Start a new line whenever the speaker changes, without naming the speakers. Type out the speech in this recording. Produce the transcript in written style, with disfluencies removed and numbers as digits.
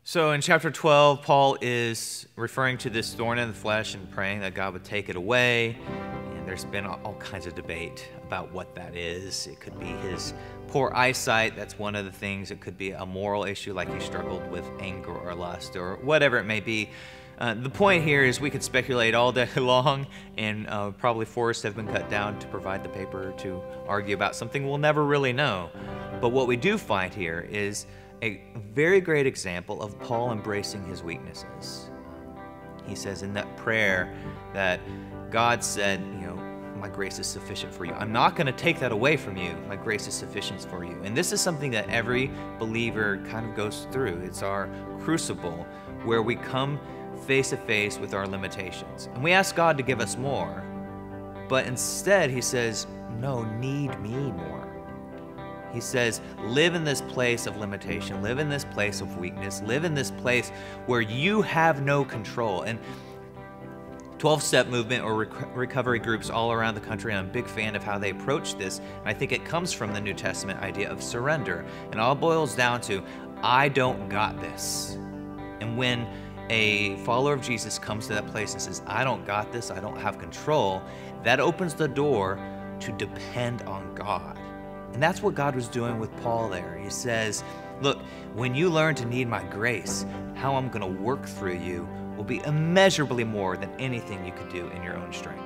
So in chapter 12, Paul is referring to this thorn in the flesh and praying that God would take it away. And there's been all kinds of debate about what that is. It could be his poor eyesight. That's one of the things. It could be a moral issue, like he struggled with anger or lust or whatever it may be. The point here is we could speculate all day long, and probably forests have been cut down to provide the paper to argue about something we'll never really know. But what we do find here is a very great example of Paul embracing his weaknesses. He says in that prayer that God said, my grace is sufficient for you. I'm not going to take that away from you. My grace is sufficient for you. And this is something that every believer kind of goes through. It's our crucible where we come face to face with our limitations. And we ask God to give us more. But instead, he says, no, need me more. He says, live in this place of limitation, live in this place of weakness, live in this place where you have no control. And 12-step movement or recovery groups all around the country, and I'm a big fan of how they approach this. And I think it comes from the New Testament idea of surrender. And it all boils down to, I don't got this. And when a follower of Jesus comes to that place and says, I don't got this, I don't have control, that opens the door to depend on God. And that's what God was doing with Paul there. He says, look, when you learn to need my grace, how I'm going to work through you will be immeasurably more than anything you could do in your own strength.